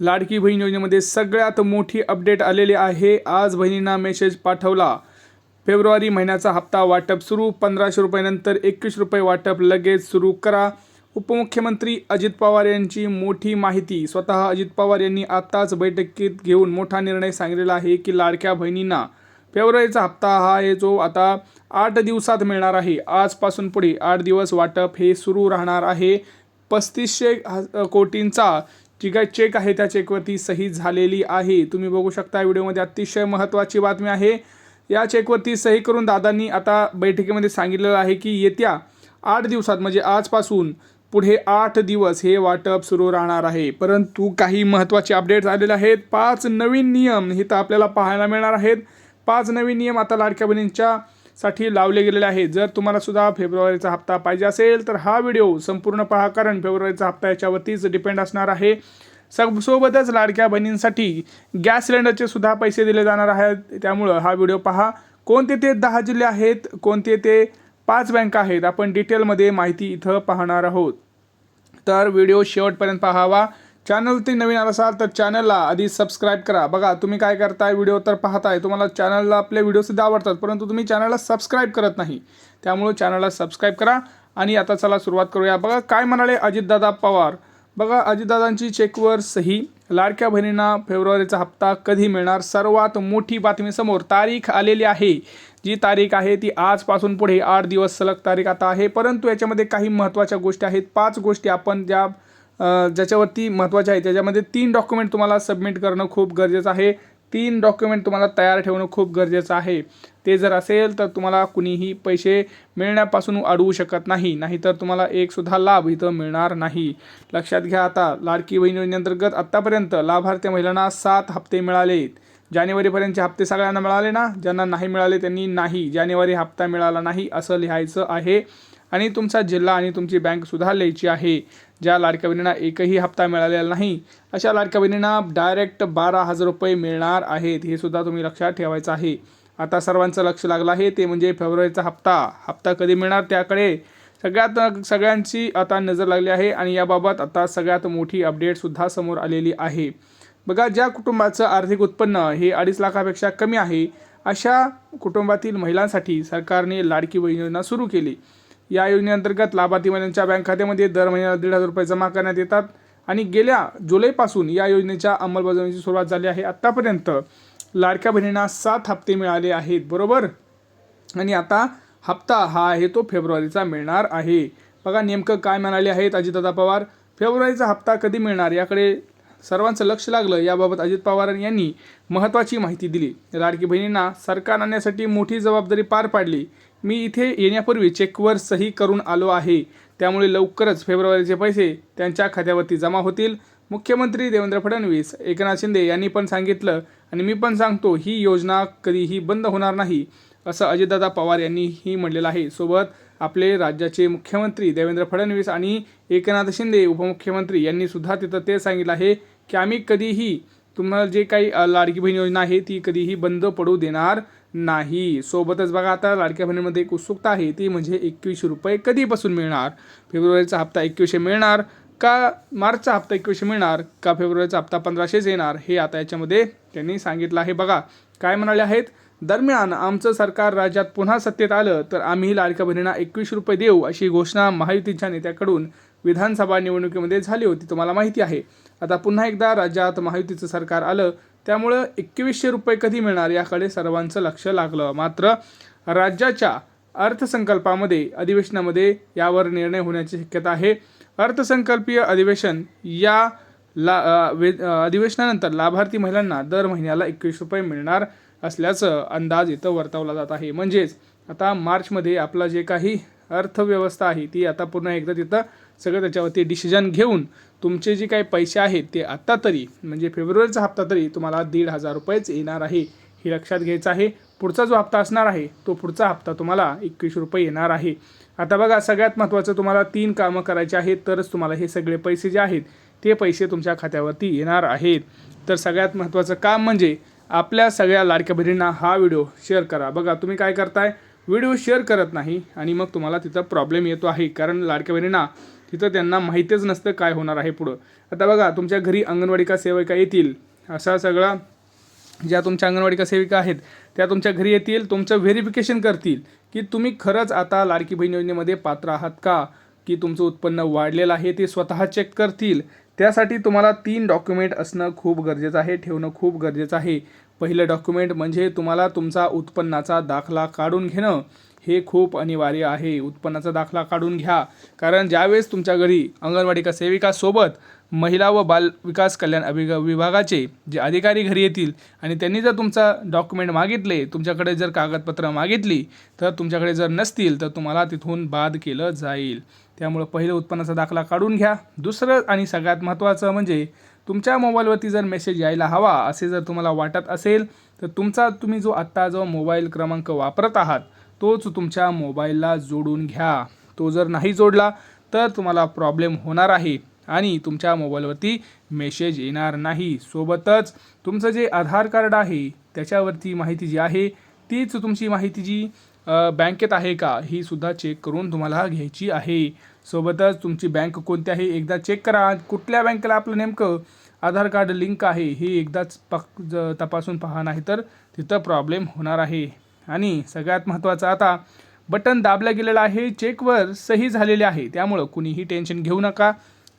लाडकी बहीण योजनेमध्ये सगळ्यात मोठी अपडेट आलेली आहे। आज बहिणींना मेसेज पाठवला। फेब्रुवारी महिन्याचा हप्ता वाटप सुरू। 1500 रुपयांनंतर 21 रुपये वाटप लगेच सुरू करा। उपमुख्यमंत्री अजित पवार यांची मोठी माहिती। स्वतः अजित पवार यांनी आताच बैठकीत घेऊन मोठा निर्णय सांगितलेला आहे की लाडक्या बहिणींना फेब्रुवारीचा हप्ता हा आहे जो आता 8 दिवसात मिळणार आहे। आजपासून पुढे 8 दिवस वाटप हे सुरू राहणार आहे। 3500 कोटींचा जी काय चेक आहे त्या चेकवरती सही झालेली आहे। तुम्ही बघू शकता व्हिडिओमध्ये अतिशय महत्त्वाची बातमी आहे। या चेकवरती सही करून दादांनी आता बैठकीमध्ये सांगितलेलं आहे की येत्या 8 दिवसात म्हणजे आजपासून पुढे 8 दिवस हे वाटप सुरू राहणार आहे। परंतु काही महत्त्वाचे अपडेट्स आलेले आहेत। 5 नवीन नियम इथं आपल्याला पाहायला मिळणार आहेत। 5 नवीन नियम आता लाडक्या बहिणींच्या साठी लावले गेलेले आहेत। जर तुम्हाला सुद्धा फेब्रुवारीचा हप्ता पाहिजे असेल तर हा व्हिडिओ संपूर्ण पहा, कारण फेब्रुवारीचा हप्ता याच्यावरतीच डिपेंड असणार आहे। सोबतच लाडक्या बहिणींसाठी गॅस सिलेंडरचे सुद्धा पैसे दिले जाणार आहेत। त्यामुळे हा व्हिडिओ पहा। कोणते ते 10 जिल्हे आहेत, कोणते ते 5 बँका आहेत, आपण डिटेलमध्ये माहिती इथं पाहणार आहोत। तर व्हिडिओ शेवटपर्यंत पाहावा। चॅनलवरती नवीन असाल तर चॅनलला आधी सबस्क्राईब करा। बघा तुम्ही काय करताय, व्हिडिओ तर पाहताय, तुम्हाला चॅनलला आपले व्हिडिओ सुद्धा आवडतात, परंतु तुम्ही चॅनलला सबस्क्राईब करत नाही। त्यामुळे चॅनलला सबस्क्राईब करा। आणि आता चला सुरुवात करूया। बघा काय म्हणाले अजितदादा पवार। बघा अजितदादांची चेकवर सही। लाडक्या बहिणींना फेब्रुवारीचा हप्ता कधी मिळणार, सर्वात मोठी बातमी समोर। तारीख आलेली आहे, जी तारीख आहे ती आजपासून पुढे 8 दिवस सलग तारीख आता आहे। परंतु याच्यामध्ये काही महत्त्वाच्या गोष्टी आहेत। 5 गोष्टी आपण ज्याच्यावरती महत्त्वाच्या आहेत त्याच्यामध्ये 3 डॉक्युमेंट तुम्हाला सबमिट करणं खूप गरजेचं आहे। 3 डॉक्युमेंट तुम्हाला तयार ठेवणं खूप गरजेचं आहे। ते जर असेल तर तुम्हाला कुणीही पैसे मिळण्यापासून अडवू शकत नाही, नाहीतर तुम्हाला एक सुद्धा लाभ इथं मिळणार नाही। लक्षात घ्या। आता लाडकी बहीण योजनेअंतर्गत आत्तापर्यंत लाभार्थी महिलांना 7 हप्ते मिळालेत। जानेवारीपर्यंतचे हप्ते सगळ्यांना मिळाले ना, ज्यांना नाही मिळाले त्यांनी नाही जानेवारी हप्ता मिळाला नाही असं लिहायचं आहे। आणि तुमचा जिल्हा आणि तुमची बँक सुद्धा लिहायची आहे। ज्या लाडक्या बहिणींना एकही हप्ता मिळालेला नाही अशा लाडक्या बहिणींना डायरेक्ट 12,000 रुपये मिळणार आहेत, हे सुद्धा तुम्ही लक्षात ठेवायचं आहे। आता सर्वांचं लक्ष लागलं आहे ते म्हणजे फेब्रुवारीचा हप्ता कधी मिळणार त्याकडे सगळ्यांची आता नजर लागली आहे। आणि याबाबत आता सगळ्यात मोठी अपडेट सुद्धा समोर आलेली आहे। बघा ज्या कुटुंबाचं आर्थिक उत्पन्न हे 2.5 लाखापेक्षा कमी आहे अशा कुटुंबातील महिलांसाठी सरकारने लाडकी बहीण योजना सुरू केली। या योजनेअंतर्गत लाभार्थी महिलांच्या बँक खात्यामध्ये दर महिन्याला 1,500 रुपये जमा करण्यात येतात। आणि गेल्या जुलैपासून या योजनेच्या अंमलबजावणीची सुरुवात झाली आहे। आत्तापर्यंत लाडक्या बहिणींना 7 हप्ते मिळाले आहेत, बरोबर। आणि आता हप्ता हा आहे तो फेब्रुवारीचा मिळणार आहे। बघा नेमकं काय म्हणाले आहेत अजितदादा पवार। फेब्रुवारीचा हप्ता कधी मिळणार याकडे सर्वांचं लक्ष लागलं। याबाबत अजित पवार यांनी महत्त्वाची माहिती दिली। लाडकी बहिणींना सरकार आणण्यासाठी मोठी जबाबदारी पार पाडली। मी इथे येण्यापूर्वी चेकवर सही करून आलो आहे, त्यामुळे लवकरच फेब्रुवारीचे पैसे त्यांच्या खात्यावरती जमा होतील। मुख्यमंत्री देवेंद्र फडणवीस, एकनाथ शिंदे यांनी पण सांगितलं आणि मी पण सांगतो ही योजना कधीही बंद होणार नाही असं अजितदादा पवार यांनीही म्हटलेलं आहे। सोबत आपले राज्याचे मुख्यमंत्री देवेंद्र फडणवीस आणि एकनाथ शिंदे उपमुख्यमंत्री यांनी सुद्धा तिथं ते सांगितलं आहे की आम्ही कधीही तुम्हाला जे काही लाडकी बहीण योजना आहे ती कधीही बंद पडू देणार नाही। सोबतच बघा आता लाडक्या बहिणीमध्ये एक उत्सुकता आहे ती म्हणजे 21 रुपये कधीपासून मिळणार। फेब्रुवारीचा हप्ता 21 मिळणार का, मार्चचा हप्ता 21 मिळणार का, फेब्रुवारीचा हप्ता 1500 येणार, हे आता याच्यामध्ये त्यांनी सांगितलं आहे। बघा काय म्हणाले आहेत। दरम्यान आमचं सरकार राज्यात पुन्हा सत्तेत आलं तर आम्ही लाडक्या बहिणींना 21 रुपये देऊ अशी घोषणा महायुतीच्या नेत्याकडून विधानसभा निवडणुकीमध्ये झाली होती, तुम्हाला माहिती आहे। आता पुन्हा एकदा राज्यात महायुतीचं सरकार आलं, त्यामुळं 2100 रुपये कधी मिळणार याकडे सर्वांचं लक्ष लागलं। मात्र राज्याच्या अर्थसंकल्पामध्ये अधिवेशनामध्ये यावर निर्णय होण्याची शक्यता आहे। अर्थसंकल्पीय अधिवेशन या अधिवेशनानंतर लाभार्थी महिलांना दर महिन्याला 21 रुपये मिळणार असल्याचं अंदाज इथं वर्तवला जात आहे। म्हणजेच आता मार्चमध्ये आपला जे काही अर्थव्यवस्था आहे ती आता पुन्हा एकदा तिथं सगळं त्याच्यावरती डिसिजन घेऊन तुमचे जे काही पैसे आहेत ते आत्ता तरी म्हणजे फेब्रुवारीचा हप्ता तरी तुम्हाला 1,500 रुपयेच येणार आहे, हे लक्षात घ्यायचं आहे। पुढचा जो हप्ता असणार आहे तो पुढचा हप्ता तुम्हाला 21 रुपये येणार आहे। आता बघा सगळ्यात महत्त्वाचं तुम्हाला 3 कामं करायची आहेत तरच तुम्हाला हे सगळे पैसे जे आहेत ते पैसे तुमच्या खात्यावरती येणार आहेत। तर सगळ्यात महत्त्वाचं काम म्हणजे आपल्या सगळ्या लाडक्या बहिणींना हा व्हिडिओ शेअर करा। बघा तुम्ही काय करताय, व्हिडिओ शेअर करत नाही आणि मग तुम्हाला तिथं प्रॉब्लेम येतो आहे, कारण लाडक्या बहिणींना तिथं त्यांना माहितीच नसतं काय होणार आहे पुढं. आता बघा, तुमच्या घरी अंगणवाडी का सेविका येतील, असा सगळा ज्या तुमच्या अंगणवाडी का सेविका आहेत त्या तुमच्या घरी येतील, तुमचं व्हेरिफिकेशन करतील की तुम्ही खरंच आता लाडकी बहीण योजनेमध्ये पात्र आहात का, की तुमचं उत्पन्न वाढलेलं आहे, ते स्वतः चेक करतील. त्यासाठी तुम्हाला 3 डॉक्युमेंट असणं खूप गरजेचं आहे, ठेवणं खूप गरजेचं आहे. पहिलं डॉक्युमेंट म्हणजे तुम्हाला तुमचा उत्पन्नाचा दाखला काढून घेणं, हे खूप अनिवार्य आहे. उत्पन्नाचा दाखला काढून घ्या, कारण ज्यावेळेस तुमच्या घरी अंगणवाडी का सेविकासोबत महिला व बाल विकास कल्याण विभागाचे जे अधिकारी घरी येतील आणि त्यांनी जर तुमचा डॉक्युमेंट मागितले, तुमच्याकडे जर कागदपत्र मागितली, तर तुमच्याकडे जर नसतील तर तुम्हाला तिथून बाद केलं जाईल. त्यामुळं पहिलं उत्पन्नाचा दाखला काढून घ्या. दुसरं आणि सगळ्यात महत्त्वाचं म्हणजे तुमच्या मोबाईलवरती जर मेसेज यायला हवा असे जर तुम्हाला वाटत असेल, तर तुम्ही जो आत्ता जो मोबाईल क्रमांक वापरत आहात तोच तुमच्या मोबाईलला जोडून घ्या. तो जर नाही जोडला तर तुम्हाला प्रॉब्लेम होणार आहे आणि तुमच्या मोबाईलवरती मेसेज येणार नाही. सोबतच तुमचं जे आधार कार्ड आहे त्याच्यावरती माहिती जी आहे तीच तुमची माहिती जी बँकेत आहे का ही सुद्धा चेक करून तुम्हाला घ्यायची आहे. सोबतच तुमची बँक कोणती आहे एकदा चेक करा. कुठल्या बँकेला आपलं नेमकं आधार कार्ड लिंक आहे हे एकदाच तपासून पहा, नाही तर तिथं प्रॉब्लेम होणार आहे. आणि सगळ्यात महत्त्वाचं, आता बटन दाबलं गेलेलं आहे, चेकवर सही झालेली आहे, त्यामुळं कुणीही टेन्शन घेऊ नका.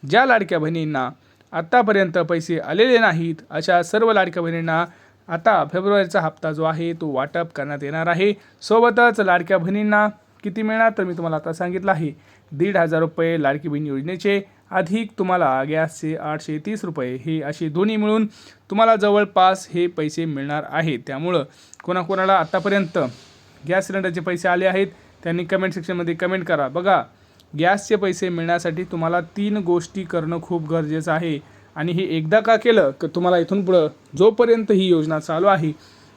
ज्या लाडक्या बहिणींना आत्तापर्यंत पैसे आलेले नाहीत अशा सर्व लाडक्या बहिणींना आता फेब्रुवारीचा हप्ता जो आहे तो वाटप करण्यात येणार आहे. सोबतच लाडक्या बहिणींना किती मिळणार तर मी तुम्हाला आता सांगितलं आहे, 1,500 रुपये लाडकी बहीण योजनेचे, अधिक तुम्हाला गॅसचे 830 रुपये, हे असे दोन्ही मिळून तुम्हाला जवळपास हे पैसे मिळणार आहेत. त्यामुळं कोणाकोणाला आत्तापर्यंत गॅस सिलेंडरचे पैसे आले आहेत त्यांनी कमेंट सेक्शनमध्ये कमेंट करा. बघा, गॅसचे पैसे मिळण्यासाठी तुम्हाला 3 गोष्टी करणं खूप गरजेचं आहे आणि हे एकदा का केलं की तुम्हाला इथून पुढं जोपर्यंत ही योजना चालू आहे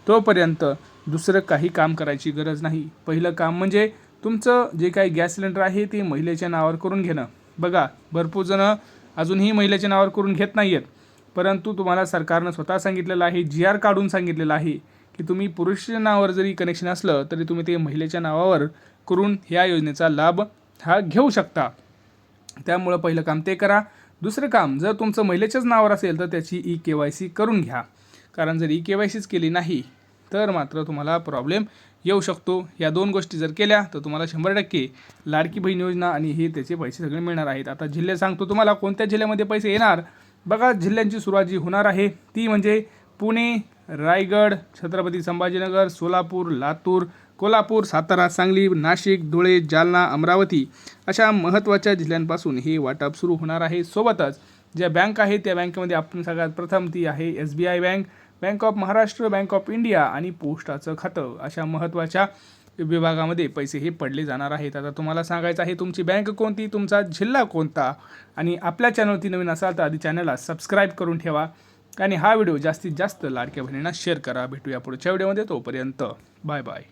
तोपर्यंत दुसरं काही काम करायची गरज नाही. पहिलं काम म्हणजे तुमचं जे काही गॅस सिलेंडर आहे ते महिलेच्या नावावर करून घेणं. बघा, भरपूर जणं अजूनही महिलेच्या नावावर करून घेत नाही आहेत, परंतु तुम्हाला सरकारनं स्वतः सांगितलेलं आहे, GR काढून सांगितलेलं आहे की तुम्ही पुरुषाच्या नावावर जरी कनेक्शन असलं तरी तुम्ही ते महिलेच्या नावावर करून ह्या योजनेचा लाभ हा घेऊ शकता. त्यामुळं पहिलं काम ते करा. दुसरं काम, जर तुमचं महिलेच्याच नावावर असेल तर त्याची EKYC करून घ्या, कारण जर EKYCच केली नाही तर मात्र तुम्हाला प्रॉब्लेम येऊ शकतो. या 2 गोष्टी जर केल्या तर तुम्हाला 100% लाडकी बहीण योजना आणि हे त्याचे पैसे सगळे मिळणार आहेत. आता जिल्हे सांगतो तुम्हाला कोणत्या जिल्ह्यामध्ये पैसे येणार. बघा, जिल्ह्यांची सुरुवात जी होणार आहे ती म्हणजे पुणे, रायगड, छत्रपती संभाजीनगर, सोलापूर, लातूर, कोल्हापूर, सातारा, सांगली, नाशिक, धुळे, जालना, अमरावती अशा महत्त्वाच्या जिल्ह्यांपासून हे वाटप सुरू होणार आहे. सोबतच ज्या बँक आहे त्या बँकेमध्ये आपण सगळ्यात प्रथम ती आहे SBI bank, bank of Maharashtra, bank of India आणि पोस्टाचं खातं, अशा महत्त्वाच्या विभागामध्ये पैसे हे पडले जाणार आहेत. आता तुम्हाला सांगायचं आहे तुमची बँक कोणती, तुमचा जिल्हा कोणता, आणि आपल्या चॅनलवरती नवीन असाल तर आधी चॅनलला सबस्क्राईब करून ठेवा आणि हा व्हिडिओ जास्तीत जास्त लाडक्या बहिणींना शेअर करा. भेटूया पुढच्या व्हिडिओमध्ये, तोपर्यंत बाय बाय.